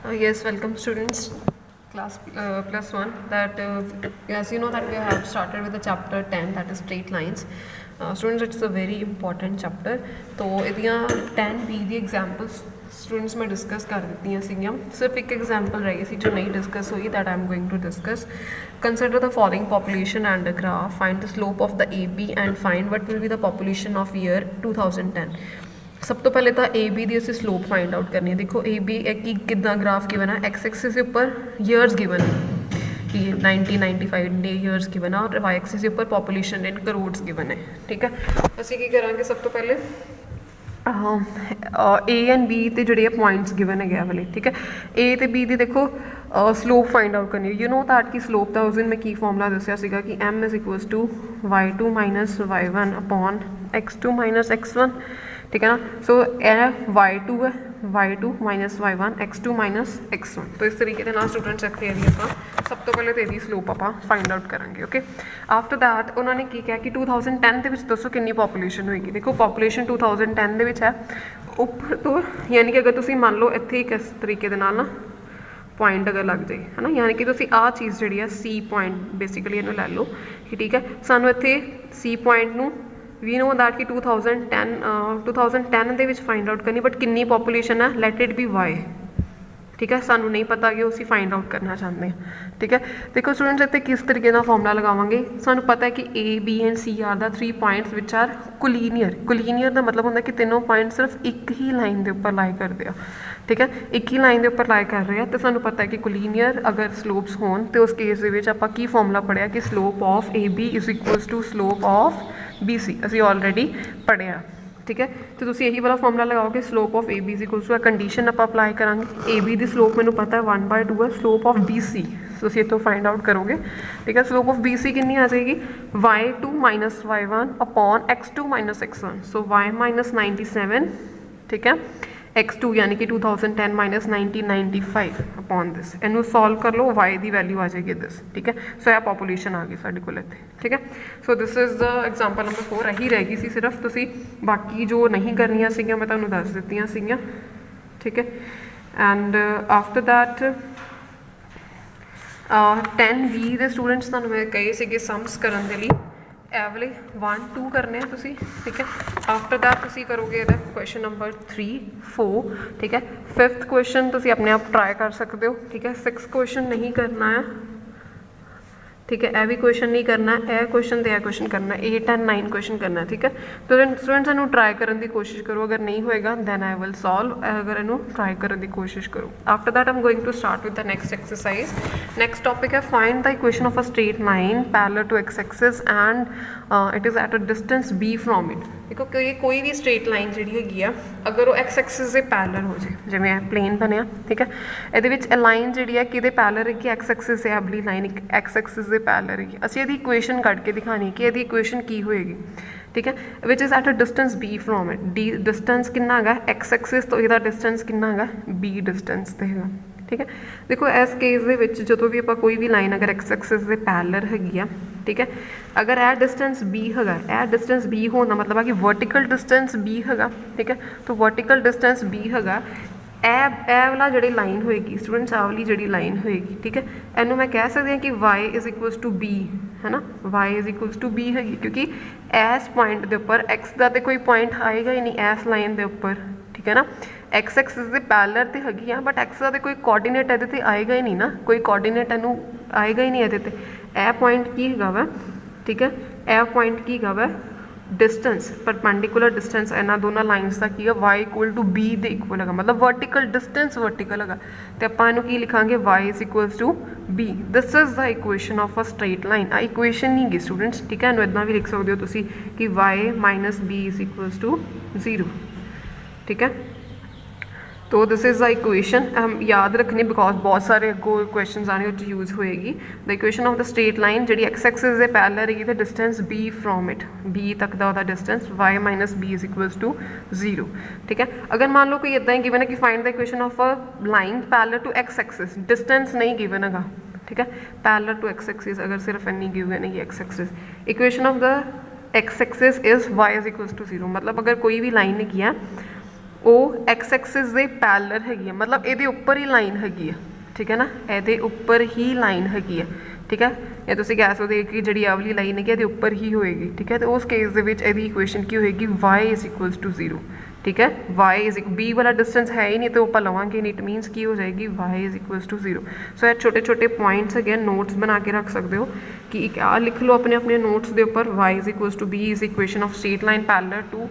Yes, welcome students, class plus one. That as you know that we have started with the chapter 10, that is straight lines. Students, it's a very important chapter. तो इदियाँ 10B दी examples students में discuss कर देती हैं सीगियाँ. सिर्फ एक example रहेगी सी जो नहीं discuss हुई that I am going to discuss. Consider the following population and a graph. Find the slope of the AB and find what will be the population of year 2010. सब तो पहले तो ए बी की असं slope find out करनी है. देखो A B कि किदा ग्राफ गिवन है, एक्स एक्सिस के उपर ईयर्स गिवन है कि 90-95 डे ईयर्स गिवन है, और वाई एक्सिस के उपर पॉपुलेशन इन करोड्स गिवन है. ठीक है, असं की करेंगे सब तो पहले ए एंड बी तो जोड़े पॉइंट्स गिवन है वाले. ठीक है, ए तो बी की देखो स्लोप फाइंड आउट करनी है. यू नो दैट कि स्लोप का उस दिन मैं की फॉर्मूला दसिया सीगा कि M is equals to y2 minus y1 upon x2 minus x1. ठीक है ना. सो यह y2 है, y2 minus y1 x2 minus x1. तो इस तरीके के स्टूडेंट्स इतने आप सब तो पहले तो यही स्लोप आप फाइंड आउट करांगे. ओके, आफ्टर दैट उन्होंने की कहा कि 2010 के दसो कितनी पॉपुलेशन होएगी. देखो पॉपुलेशन 2010 के है उपर तो, यानी कि अगर तुम मान लो इतने किस तरीके ना पॉइंट अगर लग जाए है ना, यानी कि तुम आ चीज़ जी सी पॉइंट बेसिकली इन्हू लै लो कि ठीक है सानू इत्थे सी पॉइंट नू वी नो दैट कि 2010 ਦੇ ਵਿੱਚ फाइंड आउट करनी, बट कितनी पॉपुलेशन है लैट इट बी वाई. ठीक है, सानू नहीं पता कि उसी फाइंड आउट करना चाहते हैं. ठीक है, देखो स्टूडेंट्स इतने किस तरीके का फॉर्मूला लगावांगे. सानू पता है कि A B and C are the 3 points which are collinear. Collinear का मतलब होंगे कि तीनों पॉइंट सिर्फ एक ही लाइन के उपर लाई करते हैं. ठीक है, एक ही लाइन के उपर लाई कर रहे हैं. तो सानू पता है कि कोलीनियर अगर स्लोप्स होन तो उस केस के आप की फॉर्मूला पढ़िया कि slope of A B is equals to slope of B C. असी ऑलरेडी पढ़िया. ठीक है, तो तुम यही वाला फॉर्मूला लगाओगे slope of A B is equals to condition आप अप्लाई करांगे. ए बी की स्लोप मैंने पता है 1/2 है. स्लोप ऑफ बी सी तुम इतों फाइंड आउट करोगे. ठीक है, स्लोप ऑफ बी सी कितनी आ जाएगी y2 minus y1 upon x2 minus x1. सो y माइनस 97. ठीक है, x2 यानी कि 2010 माइनस 1995 अपॉन दिस. इनू सॉल्व कर लो, y की वैल्यू आ जाएगी दिस. ठीक है, सो यह पॉपुलेशन आ गई साढ़े को इतने. ठीक है, so this is the example number 4. यही रह गई सी सिर्फ तुसी बाकी जो नहीं करनिया सीगियां मैं तुहानू दस दित्तियां सीगियां. ठीक है, एंड आफ्टर दैट 10B के स्टूडेंट्स तुहानू मैं कहे सीगे सम्स करन दे लई ए वाले 1-2 करने तुसी. ठीक है, आफ्टर दैट तुसी करोगे क्वेश्चन नंबर 3-4. ठीक है, 5th क्वेश्चन तुसी अपने आप ट्राई कर सकते हो. ठीक है, 6th क्वेश्चन नहीं करना है. ठीक है, यह भी क्वेश्चन नहीं करना है. यह क्वेश्चन तो यह क्वेश्चन करना है. 8 एंड 9 क्वेश्चन करना है. ठीक है, तो स्टूडेंट्स इनू ट्राई करने की कोशिश करो. अगर नहीं होएगा दैन आई विल सॉल्व. अगर इनू ट्राई करने की कोशिश करो. After that I am going to start with the next exercise. Next topic है find the equation of a straight line parallel to x axis and it is at a distance B from it. देखो कोई भी straight line जी हैगी आ अगर वो x axis के parallel हो जाए, जिवें प्लेन बनया. ठीक है, ये लाइन जी है कि पैरेलल है कि एक्स एक्सिस है अगली लाइन एक्स एक्सिस के पैरेलल है. असीं इहदी इक्वेशन कट के दिखानी कि इहदी इक्वेशन की होएगी. ठीक है, which is at a distance B from it. The distance कितना है एक्स एक्सिस तो, इसका डिस्टेंस कितना है बी डिस्टेंस तो है. ठीक है, देखो इस केस के जो भी आप कोई भी लाइन अगर एक्स एक्सिस के पैरेलल हैगी. ठीक है, अगर यह डिस्टेंस बी है, यह डिस्टेंस बी होने मतलब है कि वर्टिकल डिस्टेंस बी है. ठीक है, तो वर्टिकल डिस्टेंस बी है. ए वाला जी लाइन होएगी स्टूडेंट्स, आ वाली जी लाइन होएगी. ठीक है, इनू मैं कह सकती हूँ कि y is equals to B है ना. y is equals to B हैगी क्योंकि इस पॉइंट के उपर एक्स का तो कोई पॉइंट आएगा ही नहीं इस लाइन के उपर. ठीक है ना, एक्स एक्सिस के पैरेलल तो हैगी आ बट एक्स का तो कोई कोऑर्डिनेट ये आएगा ही नहीं ना. कोई कोऑर्डिनेट इनू आएगा ही नहीं ये. ए पॉइंट की है वै. ठीक है, ए पॉइंट की है वै डिस्टेंस परपेंडिकुलर डिस्टेंस इन्होंने दोनों लाइन्स का की है y इक्वल टू बी के इक्वल है, मतलब वर्टिकल डिस्टेंस वर्टिकल है. तो आप की लिखांगे y is equals to B. This is the equation of a straight line. आ इक्वेशन नहीं गी स्टूडेंट्स. ठीक है, इतना भी लिख सकते हो तुसी कि y minus B is equals to 0. ठीक है, तो दिस इज़ द इक्वेशन. हम याद रखनी बिकॉज बहुत सारे अगो क्वेश्चन आने यूज़ होएगी. The equation of the straight line जी एक्स एक्सिस के पैरेलल है तो distance B from it, B तक का distance y minus B is equals to 0. ठीक है, अगर मान लो कोई इदा ही गिवन है कि find the equation of a line parallel to x axis, distance नहीं गिवन है. ठीक है, पैरेलल टू एक्स एक्सिस अगर सिर्फ इन्नी गिवन है X axis. Equation of the X axis is y is equals to 0, मतलब अगर कोई भी लाइन है ਉਹ ਐਕਸ ਐਕਸਿਸ ਦੇ ਪੈਰਲਲ ਹੈਗੀ ਹੈ, ਮਤਲਬ ਇਹਦੇ ਉੱਪਰ ਹੀ ਲਾਈਨ ਹੈਗੀ ਹੈ, ਠੀਕ ਹੈ ਨਾ, ਇਹਦੇ ਉੱਪਰ ਹੀ ਲਾਈਨ ਹੈਗੀ ਹੈ, ਠੀਕ ਹੈ। ਇਹ ਤੁਸੀਂ ਕਹਿ ਸਕਦੇ ਕਿ ਜਿਹੜੀ ਆਹ ਵਾਲੀ ਲਾਈਨ ਹੈਗੀ ਇਹਦੇ ਉੱਪਰ ਹੀ ਹੋਏਗੀ, ਠੀਕ ਹੈ। ਤੇ ਉਸ ਕੇਸ ਦੇ ਵਿੱਚ ਇਹਦੀ ਇਕੁਏਸ਼ਨ ਕੀ ਹੋਏਗੀ, y ਇਜ਼ ਇਕੁਅਲਸ ਟੂ 0, ਠੀਕ ਹੈ। y ਇਜ਼ b ਵਾਲਾ ਡਿਸਟੈਂਸ ਹੈ ਹੀ ਨਹੀਂ ਤੇ ਉਹ ਆਪਾਂ ਲਵਾਂਗੇ ਨਹੀਂ, ਇਟ ਮੀਨਸ ਕੀ ਹੋ ਜਾਏਗੀ y ਇਜ਼ ਇਕੁਅਲਸ ਟੂ 0। ਸੋ ਇਹ ਛੋਟੇ ਛੋਟੇ ਪੁਆਇੰਟਸ ਹੈਗੇ, ਨੋਟਸ ਬਣਾ ਕੇ ਰੱਖ ਸਕਦੇ ਹੋ ਕਿ ਇੱਕ ਆਹ ਲਿਖ ਲਓ ਆਪਣੇ ਆਪਣੇ ਨੋਟਸ ਦੇ ਉੱਪਰ, y is equals to b is equation of straight line parallel to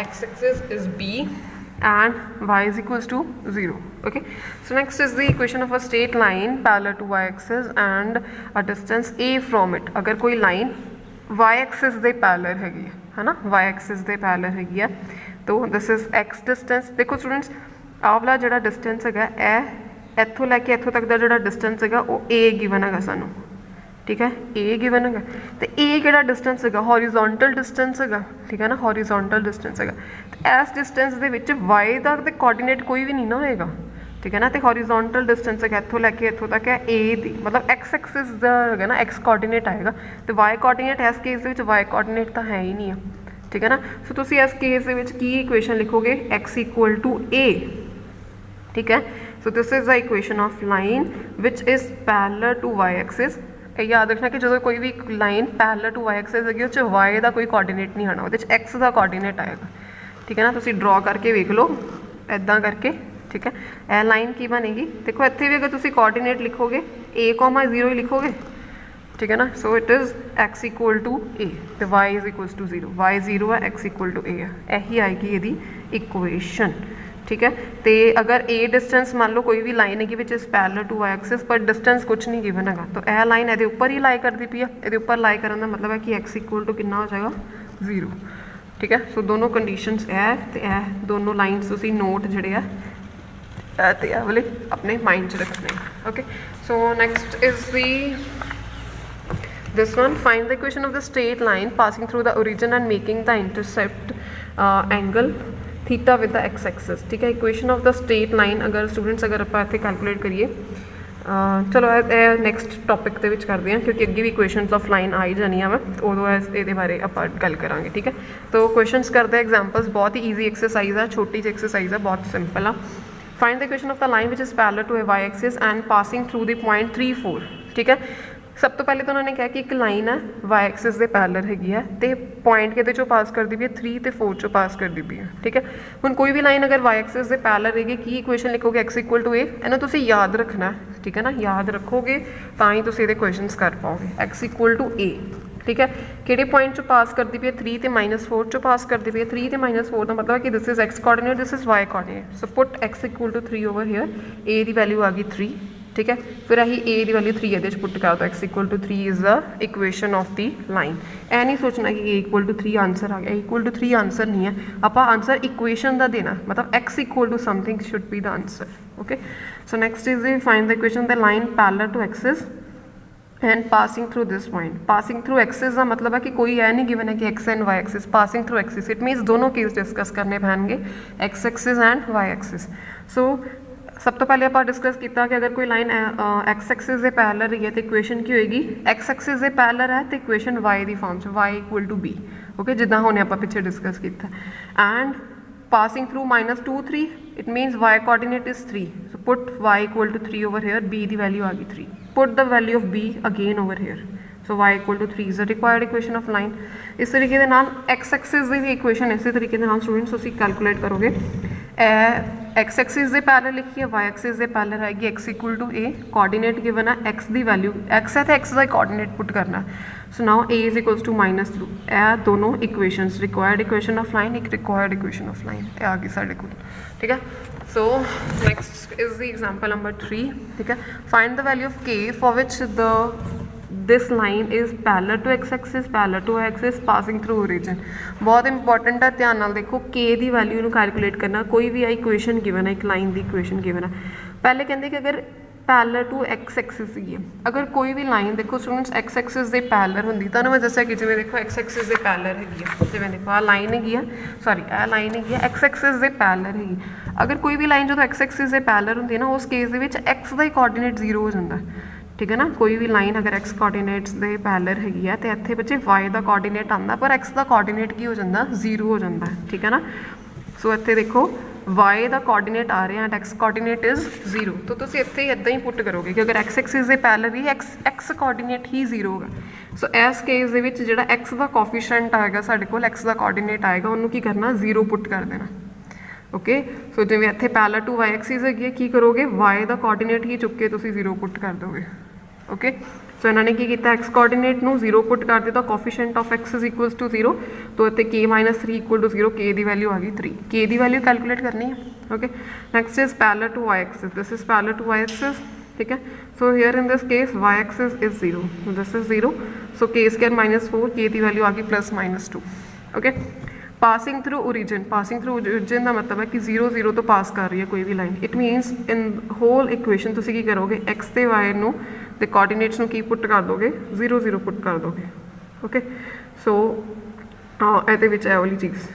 x axis is b and y is equals to 0. Okay, so next is the equation of a straight line parallel to y axis and a distance a from it. अगर कोई line y axis ਦੇ parallel ਹੈਗੀ ਹੈ ਨਾ, y axis ਦੇ parallel ਹੈਗੀ ਹੈ, तो this is x distance। देखो स्टूडेंट्स, ਆਹ ਵਾਲਾ ਜਿਹੜਾ distance ਹੈਗਾ ਇਹ ਇੱਥੋਂ ਲੈ ਕੇ ਇੱਥੋਂ ਤੱਕ ਦਾ ਜਿਹੜਾ distance ਹੈਗਾ ਉਹ a given ਹੈਗਾ ਸਾਨੂੰ, ठीक है, ए गिवन है। तो ए किहड़ा डिस्टेंस है, हॉरिजोंटल डिस्टेंस है, ठीक है ना, हॉरिजोंटल डिस्टेंस है। तो इस डिस्टेंस के विच वाई का तो कोऑर्डिनेट कोई भी नहीं ना होएगा, ठीक है ना। तो हॉरिजोंटल डिस्टेंस है इत्थों लैके इत्थों तक है ए दी, मतलब एक्स एक्सिस का है ना, एक्स कोऑर्डिनेट आएगा। तो वाई कोऑर्डिनेट इस केस के वाई कोऑर्डिनेट तो है ही नहीं है, ठीक है ना। सो तुसीं इस केस की इक्वेशन लिखोगे एक्स इक्वल टू ए, ठीक है। So this is the equation of line which is parallel to Y axis. याद रखना कि जो कोई भी line parallel to Y axis है उस वाई का कोई कोऑर्डिनेट नहीं आना, वो एक्स का कोऑर्डिनेट आएगा, ठीक है ना। तुसीं ड्रॉ करके वेख लो इदा करके, ठीक है। यह लाइन की बनेगी, देखो इत्थे भी अगर तुसीं कोऑर्डिनेट लिखोगे a,0 ही लिखोगे, ठीक है ना। So it is x equal to a, तो y is equals to 0, y 0 है, एक्स इक्वल टू ए है, यही आएगी ये इक्वेशन, ठीक है। तो अगर ए डिस्टेंस मान लो कोई भी लाइन है which is parallel to Y axis पर डिस्टेंस कुछ नहीं गिवन है, तो यह लाइन ये ऊपर ही लाई करती पई है, ये ऊपर लाई करने का मतलब है कि एक्स इक्वल टू कितना हो जाएगा 0, ठीक है। सो दोनों कंडीशनस है दोनों लाइन्स तुसीं नोट जिहड़े है ते वाले अपने माइंड च रखने। Okay, so next is the this one, find the equation of the straight line passing through the origin and making the intercept angle theta with the X axis, ठीक है। Equation of the straight line अगर students अगर आप इत्थे calculate करिए, चलो next topic के करते हैं क्योंकि अगे भी इक्वेशनस ऑफ लाइन आ ही जानियां वा, उदों ये बारे आप गल करांगे, ठीक है। तो क्वेश्चनस करते हैं, एग्जाम्पल्स बहुत ही ईजी एक्सरसाइज है, छोटी जी एक्सरसाइज है, बहुत सिंपल है। Find the equation of the line which is parallel to a Y axis and passing through the point 3, 4, ठीक है। सब तो पहले तो उन्होंने कहा कि एक लाइन है वाई एक्सिस के पैरेलल हैगी है, तो पॉइंट कि पास करती भी है 3 तो 4 चो पास करती भी है, ठीक है। हुण कोई भी लाइन अगर वाई एक्सिस के पैरेलल रहेगी, की इक्वेशन लिखोगे एक्स इक्वल टू ए, इन्हों तुसीं याद रखना है, ठीक है ना, याद रखोगे तो ही तुसीं इहदे क्वेश्चनस कर पाओगे। एक्स इक्वल टू ए, ठीक है, किहड़े पॉइंट चो पास करती पई है 3 तो -4 चो पास करती पई है, 3 तो -4 का मतलब है कि this is x coordinate, this is y coordinate. So put x equal to 3 over here, a की वैल्यू आ गई 3, ठीक है। फिर अही ए की वैल्यू 3 ये पुट कर दो, x equal to 3 is the equation of the line. ऐ नहीं सोचना कि ए इक्वल टू 3 आंसर आ गया, इक्वल टू 3 आंसर नहीं है, आप आंसर इक्वेशन का देना, मतलब X equal to something should be the answer. Okay, so next is find the equation the line parallel to axis and passing through this point. Passing through axis का मतलब है कि कोई यह नहीं गिवन है कि x and y axis, passing through axis it means दोनों केस डिस्कस करने पैणगे, x axis and y axis. So सब तो पहले आप डिस्कस किया कि अगर कोई लाइन एक्स एक्सिस के पैरेलल रही है तो इक्वेशन की होएगी, एक्स एक्सिस के पैरेलल है तो इक्वेशन वाई की फॉर्म च, Y equal to B, okay, जिदा हुणे आप पिछे डिस्कस किया। And passing through -2, 3 it means Y coordinate is 3, so put Y equal to 3 over here, B की वैल्यू आ गई 3, put the value of B again over here, so Y equal to 3 is the required equation of line. इस तरीके के नाल x axis की भी equation इस तरीके के नाल स्टूडेंट्स तुसीं कैलकुलेट करोगे। एक्स एक्सिस के पैरेलल लिखी है, वाई एक्सिस के पैरेलल आएगी X equal to A, coordinate given है एक्स की वैल्यू एक्स है तो एक्स का कोऑर्डिनेट पुट करना। So now A is equals to -2, यह दोनों equations, required equation of line, एक रिक्वायर्ड इक्वेशन ऑफ लाइन आ गई साढ़े को, ठीक है। So next is the example number 3, ठीक है। Find the value of K for which this line is parallel to x axis, parallel to Y axis, passing through origin. बहुत important है, ध्यान नाल देखो, के की वैल्यू कैलकुलेट करना, कोई भी इक्वेशन गिवन है, एक लाइन की इक्वेशन गिवन है, पहले कहते कि अगर पैरेलल टू एक्स एक्सिस ही है, अगर कोई भी लाइन देखो स्टूडेंट्स एक्स एक्सिस के पैरेलल होंगी, तो मैं दस्या कि जिवें देखो एक्स एक्सिस के पैरेलल हैगी, जिवें देखो आ लाइन हैगी है, सॉरी आ लाइन हैगी है एक्स एक्सिस के पैरेलल हैगी। अगर कोई भी लाइन जो एक्स एक्सिस के पैरेलल होंगी ना, उस केस के एक्स का ही कोऑर्डिनेट 0 हो जाता है, ठीक है ना। कोई भी लाइन अगर एक्स कोऑर्डिनेट्स के पैरेलल हैगी है तो इत्थे बच्चे वाई का कोऑर्डिनेट आता, पर एक्स का कोऑर्डिनेट की हो जाता 0 हो जाता है, ठीक है ना। ਸੋ ਇੱਥੇ ਦੇਖੋ y ਦਾ ਕੋਆਰਡੀਨੇਟ ਆ ਰਿਹਾ ਐਂਡ x ਕੋਆਰਡੀਨੇਟ ਇਜ਼ 0, ਤਾਂ ਤੁਸੀਂ ਇੱਥੇ ਹੀ ਇੱਦਾਂ ਹੀ ਪੁੱਟ ਕਰੋਗੇ ਕਿ ਅਗਰ x ਐਕਸਿਸ ਦੇ ਪੈਰਲਲ ਹੀ x ਕੋਆਰਡੀਨੇਟ ਹੀ 0 ਹੋਗਾ। ਸੋ ਇਸ ਕੇਸ ਦੇ ਵਿੱਚ ਜਿਹੜਾ x ਦਾ ਕੋਫੀਸ਼ੀਐਂਟ ਆਏਗਾ ਸਾਡੇ ਕੋਲ, x ਦਾ ਕੋਆਰਡੀਨੇਟ ਆਏਗਾ, ਉਹਨੂੰ ਕੀ ਕਰਨਾ 0 ਪੁੱਟ ਕਰ ਦੇਣਾ। ਓਕੇ, ਸੋ ਜਿਵੇਂ ਇੱਥੇ ਪੈਰਲਲ ਟੂ y ਐਕਸਿਸ ਹੈਗੀ ਹੈ, ਕੀ ਕਰੋਗੇ y ਦਾ ਕੋਆਰਡੀਨੇਟ ਹੀ ਚੁੱਕ ਕੇ ਤੁਸੀਂ 0 ਪੁੱਟ ਕਰ ਦੋਗੇ। ਓਕੇ, ਸੋ ਇਹਨਾਂ ਨੇ ਕੀ ਕੀਤਾ x ਕੋਆਰਡੀਨੇਟ ਨੂੰ 0 ਪੁੱਟ ਕਰ ਦਿੱਤਾ, coefficient of x is equals to 0, तो ਇੱਥੇ k - 3 ਇਕੁਅਲ ਟੂ 0, k ਦੀ ਵੈਲਿਊ ਆ ਗਈ 3, k ਦੀ ਵੈਲਿਊ ਕੈਲਕੂਲੇਟ ਕਰਨੀ ਹੈ। Okay, next is parallel to y axis, this is parallel to y axis, ठीक है। So here in this case y axis is 0, this is 0, so k square -4, k की value आ गई +-2। Okay, passing through origin, passing through origin का मतलब है कि 0 0 तो पास कर रही है कोई भी line. It means in whole equation तुसी की करोगे x ते y नू ते कोऑर्डिनेट्स नू की पुट कर दोगे 0 0 पुट कर दोगे। ओके, सो ਇਹਦੇ ਵਿੱਚ ਇਹ वाली चीज़,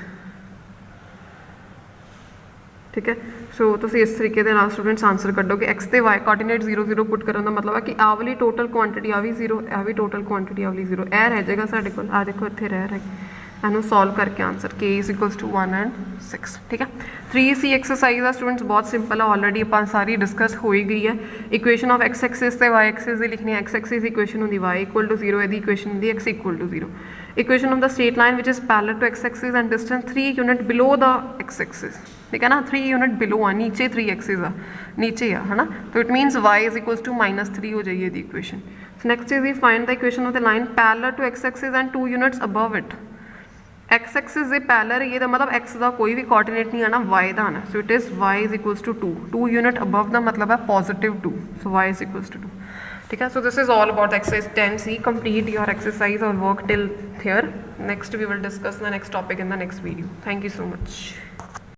ठीक है। सो तुसी इस तरीके ਦੇ ਨਾਲ स्टूडेंट्स आंसर कड्डोगे x ਤੇ y कोऑर्डिनेट 0 0 पुट ਕਰਨ ਦਾ मतलब है कि ਆ ਵਾਲੀ टोटल क्वांटिटी आ भी 0, ਇਹ भी टोटल क्वांटिटी आ वाली 0, ਇਹ ਰਹਿ ਜਾਏਗਾ ਸਾਡੇ ਕੋਲ। ਆ ਦੇਖੋ ਇੱਥੇ ਰਹਿ ਇਹਨੂੰ ਸੋਲਵ ਕਰਕੇ ਆਂਸਰ k = 1 and 6, ठीक है। 3C एक्सरसाइज ਦਾ स्टूडेंट्स बहुत सिंपल है, ऑलरेडी ਆਪਾਂ ਸਾਰੀ डिस्कस हो ही गई है। इक्वेशन ऑफ x एक्सिस ਤੇ y एक्सिस ਦੀ लिखनी है, x एक्सिस इक्वेशन ਹੁੰਦੀ y = 0, ਇਹਦੀ इक्वेशन ਹੁੰਦੀ x = 0। Equation of the straight line which is parallel to x axis and distance 3 unit below the x axis, ठीक है ना, 3 यूनिट बिलो आ, नीचे 3 एक्सिस आ, नीचे है ना, तो it means y is equals to -3 हो जाइए दी equation. Next is we find the equation of the line parallel to x axis and 2 units above it. x axis ਦੇ ਪੈਰਲਲ ਹੈ ਇਹਦਾ मतलब x ਦਾ ਕੋਈ ਵੀ ਕੋਆਰਡੀਨੇਟ ਨਹੀਂ ਆਣਾ, y ਦਾ ਆਣਾ। So it is y is equals to 2, 2 unit above ਦਾ मतलब है +2, so y is equals to 2, ठीक है। So this is all about exercise 10C। Complete your exercise और work till here. Next we will discuss the next topic in the next video. Thank you so much.